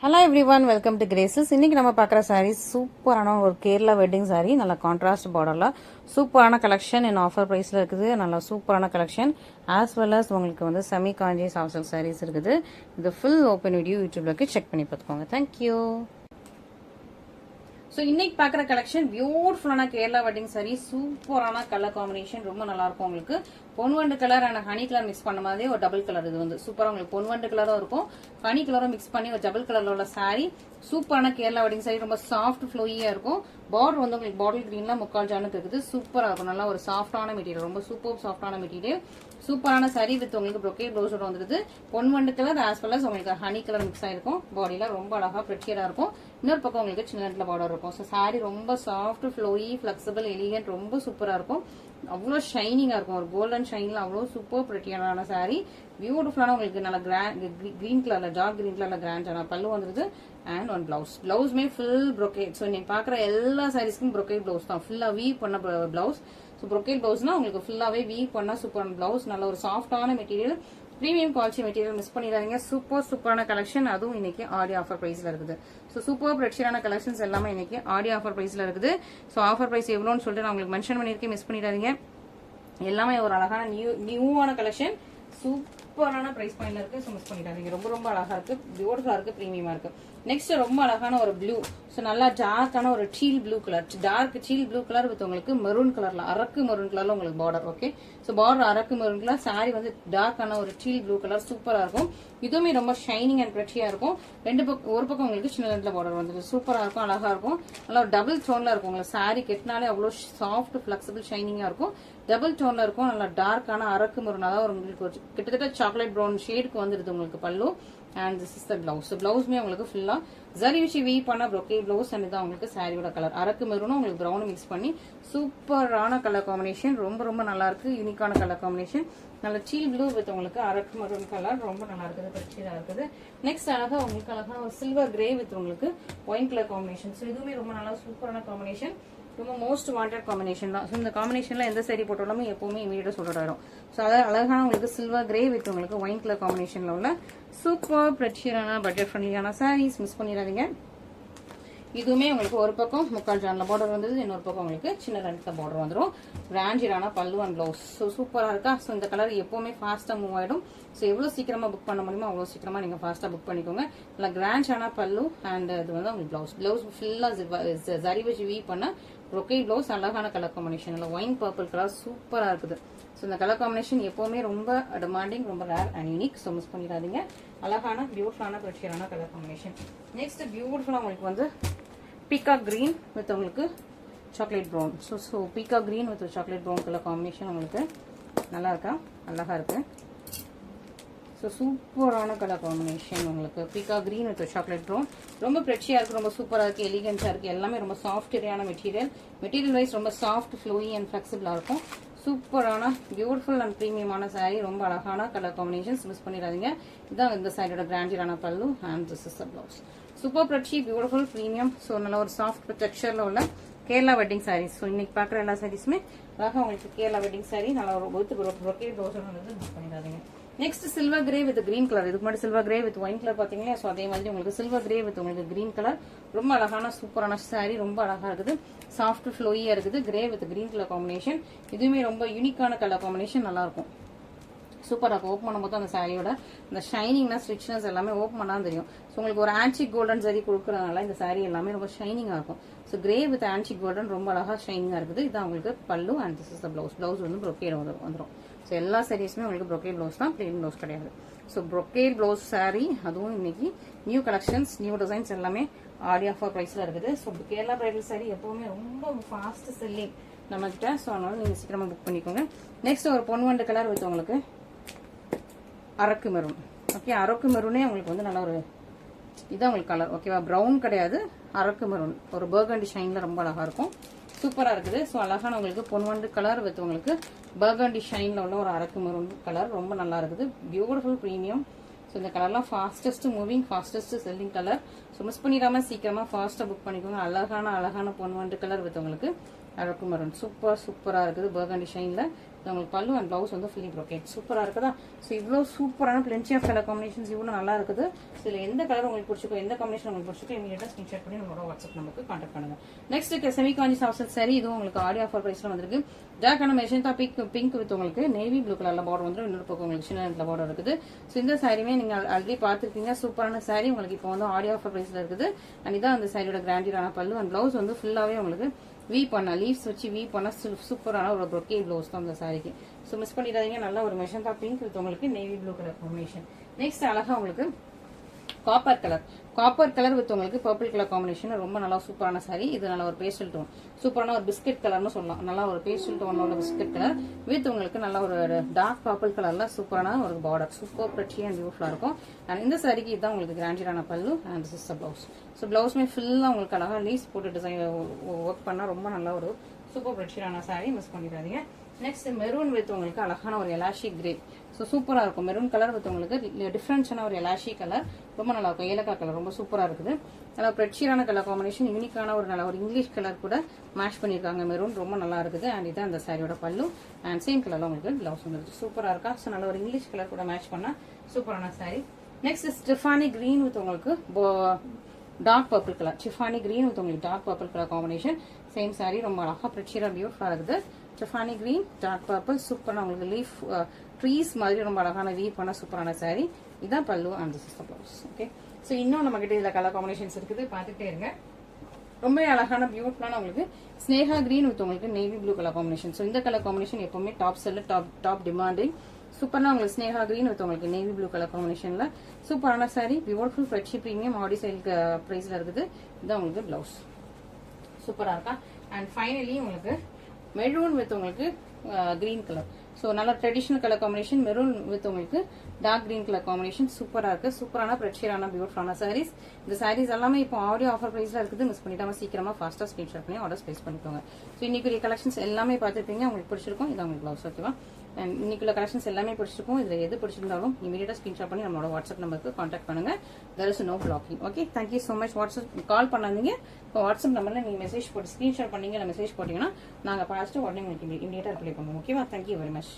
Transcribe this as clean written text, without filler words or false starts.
Hello everyone, welcome to Graces. இன்னைக்கு நம்ம பார்க்குற சாரீ சூப்பரான ஒரு கேரளா வெட்டிங் சாரீ. நல்லா கான்ட்ராஸ்ட் பார்டரில் சூப்பரான கலெக்ஷன் இன் ஆஃபர் ப்ரைஸில் இருக்குது. நல்லா சூப்பரான கலெக்ஷன் ஆஸ் வெல் அஸ் உங்களுக்கு வந்து செமி காஞ்சி சாஃப்ட் சில்க் சாரீஸ் இருக்குது. இது ஃபுல் ஓப்பன் வீடியோ யூடியூப்லக்கு செக் பண்ணி பார்த்துக்கோங்க. தேங்க்யூ. ஸோ இன்னைக்கு பார்க்குற கலெக்ஷன் பியூட்டிஃபுல்லான கேரளா வெட்டிங் சாரீ. சூப்பரான கலர் காம்பினேஷன், ரொம்ப நல்லா இருக்கும். உங்களுக்கு பொன்வண்டு colour and honey colour mix பண்ண மாதிரி ஒரு டபுள் கலர். இது வந்து சூப்பராக உங்களுக்கு பொன்வண்டு கலரும் இருக்கும், ஹனி கலரும் மிக்ஸ் பண்ணி ஒரு டபுள் கலர்ல உள்ள சாரீ. சூப்பரான கேரளா வெட்டிங் சாரீ, ரொம்ப சாஃப்ட் ஃப்ளோயியா இருக்கும். பார்டர் வந்து உங்களுக்கு பாட்டில் கிரீன்ல முக்கால் ஜானுக்கு இருக்குது. சூப்பரா இருக்கும். நல்லா ஒரு சாஃப்டான மெட்டீரியல், ரொம்ப சூப்பர் சாஃப்டான மெட்டீரியல். சூப்பரான சாரீ வித் உங்களுக்கு ப்ரொக்கே ப்ளவுஸோட வந்துருது. பொன்வண்டு கலர் ஆஸ் வெல் அஸ் உங்களுக்கு ஹனி கலர் மிக்ஸ் ஆயிருக்கும். பாடியில ரொம்ப அழகா பிரெட்டியரா இருக்கும். இன்னொரு பக்கம் உங்களுக்கு சின்ன இடத்துல பார்டர் இருக்கும். ஸோ சாரீ ரொம்ப சாஃப்ட் ஃப்ளோயி ஃபிளெக்சிபிள் எலிகன்ட், ரொம்ப சூப்பரா இருக்கும். அவ்வளோ ஷைனிங்கா இருக்கும். ஒரு கோல்டன் ஷைன்ல அவ்வளோ சூப்பர் பிரிட்டியான சாரீ. பியூட்டிஃபுல்லான உங்களுக்கு நல்ல கிரீன் கலர்ல டார்க் கிரீன் கலர்ல கிராண்டான பல்லு வந்துருது. And one blouse. பிளவுஸ்மே ஃபுல் ப்ரொக்கேட். ஸோ நீங்க பாக்குற எல்லா சாரீஸ்க்கும் ப்ரொக்கேட் பிளவுஸ் தான். ஃபுல்லா வீவ் பண்ண பிளவுஸ். ஸோ ப்ரொக்கேட் பிளவுஸ்னா உங்களுக்கு ஃபுல்லாவே வீவ் பண்ண சூப்பரான பிளவுஸ். நல்ல ஒரு சாஃப்டான material, premium quality material. Miss பண்ணிடாதீங்க. சூப்பரான கலெக்ஷன். அதுவும் இன்னைக்கு ஆடி ஆஃபர் பிரைஸ்ல இருக்குது. ஸோ சூப்பர் பிரெட்ஷியரான கலெக்ஷன்ஸ் எல்லாமே இன்னைக்கு ஆடி ஆஃபர் பிரைஸ்ல இருக்குது. ஸோ ஆஃபர் பிரைஸ் எவ்வளோன்னு சொல்லிட்டு நான் உங்களுக்கு மென்ஷன் பண்ணியிருக்கேன். மிஸ் பண்ணிடாதீங்க. எல்லாமே ஒரு அழகான நியூவான கலெக்ஷன், சூப்பரான பிரைஸ் பாயிண்ட்ல இருக்கு. ஸோ மிஸ் பண்ணிடாதீங்க. ரொம்ப அழகா இருக்கு, பியூட்டிஃபுல்லா இருக்கு, பிரீமியமா இருக்கு. நெக்ஸ்ட் ரொம்ப அழகான ஒரு ப்ளூ. ஸோ நல்லா டார்க்கான ஒரு teal blue colour, dark teal blue colour with உங்களுக்கு மெரூன் கலர்ல, அரக்கு மெரூன் கலர்ல உங்களுக்கு பார்டர். ஓகே, ஸோ பார்டர் அரக்கு மெரூன் கலர். சாரி வந்து டார்க்கான ஒரு சீல் ப்ளூ கலர், சூப்பரா இருக்கும். இதுவுமே ரொம்ப ஷைனிங் அண்ட் பிரெட்டியா இருக்கும். ஒரு பக்கம் உங்களுக்கு சின்ன ரெண்டுல பார்டர் வந்து சூப்பரா இருக்கும், அழகா இருக்கும். நல்லா ஒரு டபுள் டோன்ல இருக்கும். உங்களுக்கு சாரி கெட்டினாலே அவ்வளோ சாஃப்ட் பிளெக்சிபிள் ஷைனிங்கா இருக்கும். டபுள் டோன்ல இருக்கும். நல்லா டார்க்கான அரக்கு மெரூன், அதாவது உங்களுக்கு கிட்டத்தட்ட சாக்லேட் ப்ரௌன் ஷேடுக்கு வந்துருது உங்களுக்கு பல்லு. And this is the blouse. பிளவுஸ்மே உங்களுக்கு ஃபுல்லா ஜரி வச்சு வீவ் பண்ண ப்ரொக்கே பிளவுஸ். அண்ட் இதான் உங்களுக்கு சாரியோட கலர். அரக்கு மெரூனும் உங்களுக்கு ப்ரௌன் மிக்ஸ் பண்ணி சூப்பரான கலர் காம்பினேஷன். ரொம்ப நல்லா இருக்கு. யூனிக்கான கலர் காம்பினேஷன். நல்ல சீல் ப்ளூ வித் உங்களுக்கு அரக்கு மெரூன் கலர், ரொம்ப நல்லா இருக்குது, பச்சையா இருக்குது. நெக்ஸ்ட் அழகா உங்களுக்கு அழகான ஒரு சில்வர் கிரே வித் உங்களுக்கு ஒயின் கலர் காம்பினேஷன். ஸோ இதுவுமே ரொம்ப நல்லா சூப்பரான காம்பினேஷன், ரொம்ப மோஸ்ட் வாண்டட் காம்பினேஷன் தான். ஸோ இந்த காம்பினேஷன்ல எந்த சாரி போட்டாலுமே எப்பவுமே இமீடியட்டா சொல்லிட்டு வரும். ஸோ அதாவது அழகான உங்களுக்கு சில்வர் கிரே வித் உங்களுக்கு ஒயின் கலர் காம்பினேஷன்ல உள்ள சூப்பர் பிரெட்ஷியரான பட்ஜெட் ஃப்ரெண்ட்லியான சாரீஸ். மிஸ் பண்ணிடாதீங்க. இதுவுமே உங்களுக்கு ஒரு பக்கம் முக்கால் ஜான்ல பார்டர் வந்தது, இன்னொரு பக்கம் உங்களுக்கு சின்ன ரெண்டு பார்டர் வந்துடும். பிராண்டியரான பல்லு அண்ட் பிளவுஸ். ஸோ சூப்பரா இருக்கா. ஸோ இந்த கலர் எப்பவுமே ஃபாஸ்டா மூவ் ஆயிடும். ஸோ எவ்வளவு சீக்கிரமா புக் பண்ண முடியுமோ அவ்வளவு சீக்கிரமா நீங்க ஃபாஸ்டா புக் பண்ணிக்கோங்க. நல்லா கிராண்டான பல்லு அண்ட் இது வந்து உங்களுக்கு பிளவுஸ். பிளவுஸ் ஃபுல்லா ஜரி வச்சு வீவ் பண்ண ரொக்கே பிளவுஸ். அழகான கலர் காம்பினேஷன், இல்லை ஒயின் பர்பிள் கலர், சூப்பரா இருக்குது. ஸோ இந்த கலர் காம்பினேஷன் எப்பவுமே ரொம்ப டிமாண்டிங், ரொம்ப rare and unique. So miss பண்ணிடாதீங்க. அழகான பியூட்டிஃபுல்லான பிரெட்ஷியரான கலர் காம்பினேஷன். நெக்ஸ்ட் பியூட்டிஃபுல்லா உங்களுக்கு வந்து பீகாக் கிரீன் வித் உங்களுக்கு chocolate brown. So peacock green with chocolate brown colour combination உங்களுக்கு நல்லா இருக்கா, அழகா இருக்கு. ஸோ சூப்பரான கலர் காம்பினேஷன் உங்களுக்கு peacock green with chocolate brown. ரொம்ப பிரெட்சியா இருக்கு, ரொம்ப சூப்பரா இருக்கு, எலிகன்ஸா இருக்கு. எல்லாமே ரொம்ப சாஃப்டான மெட்டீரியல். மெட்டீரியல் வைஸ் ரொம்ப சாஃப்ட் ஃப்ளோயி அண்ட் ஃபிளெக்சிபிளா இருக்கும். சூப்பரான பியூட்டிஃபுல் அண்ட் பிரீமியமான சாரீ. ரொம்ப அழகான கலர் காம்பினேஷன்ஸ். மிஸ் பண்ணிடாதீங்க. இதான் இந்த சாரியோட பிராண்டியரான பல்லு and this is the blouse. Super pretty, beautiful, premium. So நல்ல ஒரு சாஃப்ட் டெக்ஸ்சர்ல உள்ள கேரளா வெட்டிங் சாரீஸ். ஸோ இன்னைக்கு பார்க்குற எல்லா சாரீஸுமே அழகாக உங்களுக்கு கேரளா வெட்டிங் சாரீ. நல்லா ஒரு ப்ரொக்கேட் ப்ளவுஸோட வந்து மிஸ் பண்ணிடாதீங்க. Next silver grey with green colour. இதுக்கு முன்னாடி silver grey with wine colour பாத்தீங்களா. ஸோ அதே மாதிரி உங்களுக்கு சில்வர் கிரே வித் உங்களுக்கு கிரீன் கலர். ரொம்ப அழகான சூப்பரான சாரீ, ரொம்ப அழகா இருக்குது, சாஃப்ட் ஃப்ளோயியா இருக்குது. Grey with green colour combination. இதுவுமே ரொம்ப யூனிக்கான கலர் காம்பினேஷன், நல்லா இருக்கும், சூப்பரா இருக்கும். ஓப்பன் பண்ணும்போது அந்த சாரியோட இந்த ஷைனிங்னஸ் ரிச்னஸ் எல்லாமே ஓப்பன் பண்ணா தெரியும். ஸோ உங்களுக்கு ஒரு ஆன்டிக் கோல்டன் சரி கொடுக்கறதுனால இந்த சாரி எல்லாமே ரொம்ப ஷைனிங்கா இருக்கும். So grey with antique golden ரொம்ப அழகா ஷைனிங்கா இருக்குது. இதான் உங்களுக்கு பல்லு and this is the blouse. Blouse வந்து ப்ரொக்கேட் வந்துடும். ஸோ எல்லா சாரீஸுமே உங்களுக்கு ப்ரொக்கேட் பிளவுஸ் தான், பிளெயின் பிளவுஸ் கிடையாது. ஸோ ப்ரொக்கேட் பிளவுஸ் சாரீ, அதுவும் இன்னைக்கு நியூ கலெக்ஷன்ஸ், நியூ டிசைன்ஸ் எல்லாமே ஆடி ஆஃபர் பிரைஸ்ல இருக்குது. ஸோ கேரளா பிரைடல் சாரீ எப்பவுமே ரொம்ப ஃபாஸ்ட் செல்லிங் நம்ம கிட்ட. ஸோ அதனால நீங்க சீக்கிரமா புக் பண்ணிக்கோங்க. நெக்ஸ்ட் ஒரு பொன்வண்டு கலர் வித் உங்களுக்கு அரக்கு மெரூன். ஓகே, அரக்கு மெரூனே உங்களுக்கு வந்து நல்ல ஒரு இதான் உங்களுக்கு கலர். ஓகேவா, ப்ரௌன் கிடையாது, அரக்கு மெரூன். ஒரு பர்கண்டி ஷைன்ல ரொம்ப அழகா இருக்கும், சூப்பரா இருக்குது. ஸோ அழகான உங்களுக்கு பொன்வண்டு கலர் வித் உங்களுக்கு பர்கண்டி ஷைன்ல உள்ள ஒரு அரக்கு மெரூன் கலர், ரொம்ப நல்லா இருக்குது, பியூட்டிஃபுல் பிரீமியம். ஸோ இந்த கலர்லாம் fastest moving, fastest selling colour. So miss பண்ணிடாம சீக்கிரமா ஃபாஸ்டா புக் பண்ணிக்கோங்க. அழகான பொன்வண்டு கலர் வித் உங்களுக்கு அரக்கு மெரூன். சூப்பரா இருக்குது, பர்கண்டி ஷைன்ல உங்களுக்கு பல்லு அண்ட் பிளவுஸ் வந்து ஃபுல்லி ப்ரோக்கேட் சூப்பரா இருக்குதா. ஸோ இவ்வளோ சூப்பரான பிளென்சி ஆஃப் கலர் காம்பினேஷன்ஸ் இவ்வளோ நல்லா இருக்குது. இதுல எந்த கலர் உங்களுக்கு பிடிச்சிக்கோ, எந்த காம்பினேஷன் உங்களுக்கு பிடிச்சிக்கோ, இமீடியட்டா ஸ்கிரீன்ஷாட் பண்ணி நம்மளோட வாட்ஸ்அப் நமக்கு கான்டாக்ட் பண்ணுங்க. நெக்ஸ்ட் செமி காஞ்சி சாஃப்ட் சாரி, இதுவும் உங்களுக்கு ஆடியோ ஆஃபர் பிரைஸ்ல வந்திருக்கு. டார்க்கான மெஜந்தா பிங்க் வித் உங்களுக்கு நேவி ப்ளூ கலர்ல பார்டர் வந்து இன்னொரு பக்கம் உங்களுக்கு சின்ன இடத்துல பார்டர் இருக்குது. ஸோ இந்த சாரியுமே நீங்க ஆல்ரெடி பார்த்துருக்கீங்க. சூப்பரான சாரி உங்களுக்கு இப்போ வந்து ஆடியோ ஆஃபர் பிரைஸ்ல இருக்குது. அண்ட் இதான் அந்த சாரியோட கிராண்டியரான பல்லு அண்ட் பிளவுஸ் வந்து ஃபுல்லாவே உங்களுக்கு வீ பண்ண லீவ்ஸ் வச்சு வீ பண்ண சூப்பரான ஒரு ப்ரொக்கே ப்ளவுஸ் தான் அந்த சாரிக்கு. ஸோ மிஸ் பண்ணிடாதீங்க. நல்ல ஒரு மெஜந்தா பிங்க் வித் உங்களுக்கு navy blue colour combination. Next அழகா உங்களுக்கு காப்பர் கலர் வித் உங்களுக்கு பர்பிள் கலர் காம்பினேஷன் ரொம்ப நல்லா சூப்பரான சாரி. இது நல்ல ஒரு பேஸ்டல் டோன், சூப்பரான ஒரு பிஸ்கட் கலர்னு சொல்லலாம். நல்லா ஒரு பேஸ்டல் டோனோட பிஸ்கட் கலர் வித் உங்களுக்கு நல்ல ஒரு டார்க் பர்பிள் கலர்ல சூப்பரான ஒரு பார்டர், சூப்பர் பிரிட்டி அண்ட் பியூட்டிஃபுல்லா இருக்கும். அண்ட் இந்த சாரிக்கு இதுதான் உங்களுக்கு கிராண்டியரான பல்லு and this is blouse. So பிளவுஸ்மே ஃபுல்லா உங்களுக்கு அழகா லீஸ் போட்டு டிசைன் ஒர்க் பண்ணா ரொம்ப நல்ல ஒரு சூப்பர் பிரிட்டியான சாரி, மிஸ் பண்ணிடாதீங்க. நெக்ஸ்ட் மெரூன் வித் உங்களுக்கு அழகான ஒரு எலாஷி கிரே. ஸோ சூப்பரா இருக்கும். மெரூன் கலர் வித் உங்களுக்கு டிஃபரன்ஸான ஒரு எலாஷி கலர் ரொம்ப நல்லா இருக்கும். ஏலக்காய் கலர் ரொம்ப சூப்பரா இருக்குது. நல்லா பிரெட்ஷியரான கலர் காம்பினேஷன், யூனிக்கான ஒரு நல்ல ஒரு இங்கிலீஷ் கலர் கூட மேட்ச் பண்ணிருக்காங்க. மெரூன் ரொம்ப நல்லா இருக்குது. அண்ட் இதான் அந்த சாரியோட பல்லு அண்ட் சேம் கலர்ல உங்களுக்கு பிளவுஸ் வந்துருக்கு. சூப்பரா இருக்கா. ஸோ நல்ல ஒரு இங்கிலீஷ் கலர் கூட மேட்ச் பண்ணா சூப்பரான சாரி. நெக்ஸ்ட் ஸ்டிஃபானி கிரீன் வித் உங்களுக்கு டார்க் பர்பிள் கலர், சிஃபானி கிரீன் வித் உங்களுக்கு dark purple colour combination. Same sari ரொம்ப அழகா பிரெட்ஷியரா பியூட்டிஃபுல்லா இருக்குது. சிஃபானி கிரீன் டார்க் பர்பிள் சூப்பரான உங்களுக்கு லீஃப் ட்ரீஸ் மாதிரி ரொம்ப அழகான வீவ் பண்ண சூப்பரான சாரி. இதான் பல்லு and this is the blouse. Okay, so இன்னும் நம்ம கிட்ட இதுல கலர் காம்பினேஷன்ஸ் இருக்குது, பார்த்துட்டே இருங்க. ரொம்ப அழகான பியூட்டிஃபுல்லான உங்களுக்கு ஸ்னேகா கிரீன் வித் உங்களுக்கு navy blue colour combination. So இந்த கலர் காம்பினேஷன் எப்பவுமே டாப் செல்லு, டாப் டிமாண்டிங். சூப்பரான உங்களுக்கு ஸ்னேகா கிரீன் வித் உங்களுக்கு நேவி ப்ளூ கலர் காம்பினேஷன்ல சூப்பரான சாரி, பியூட்டிஃபுல் ஃப்ரெட்ஷி பிரீமியம் ஆடி சேல் பிரைஸ்ல இருக்குது. இதான் உங்களுக்கு பிளவுஸ் சூப்பரா இருக்கா. அண்ட் ஃபைனலி உங்களுக்கு மெரூன் வித் உங்களுக்கு கிரீன் கலர். ஸோ நல்ல traditional colour combination, maroon with உங்களுக்கு டார்க் கிரீன் கலர் காம்பினேஷன் சூப்பரா இருக்கு. சூப்பரான பிரெட்ஷியரான பியூட்டிஃபுல்லான சாரீஸ். இந்த சாரீஸ் எல்லாமே இப்போ ஆடியோ ஆஃபர் பிரைஸ்ல இருக்குது. மிஸ் பண்ணிட்டாம சீக்கிரமா ஃபாஸ்டா ஸ்கிரீன்ஷாட் பண்ணி ஆர்டர் பிளேஸ் பண்ணிக்கோங்க. ஸோ இன்னைக்குரிய கலெக்ஷன்ஸ் எல்லாமே பார்த்துருப்பீங்க, உங்களுக்கு பிடிச்சிருக்கும். இதான் உங்களுக்கு பிளவுஸ். ஓகேவா. அண்ட் இன்னைக்குள்ள கலெக்ஷன்ஸ் எல்லாமே பிடிச்சிருக்கும். இதுல எது பிடிச்சிருந்தாலும் இமீடியட்டா ஸ்கிரீன்ஷாட் பண்ணி நம்மளோட வாட்ஸ்அப் நம்பருக்கு கான்டாக்ட் பண்ணுங்க. there is no blocking. Okay, thank you so much. WhatsApp call பண்ணாதீங்க. இப்போ வாட்ஸ்அப் நம்பர்ல நீங்க மெசேஜ் போட்டு ஸ்கிரீன்ஷாட் பண்ணீங்க, மெசேஜ் போட்டீங்கன்னா நாங்க பார்த்துட்டு உடனே உங்களுக்கு இமீடியட்டா ரிப்ளை பண்ணுவோம். ஓகேவா. Thank you very much.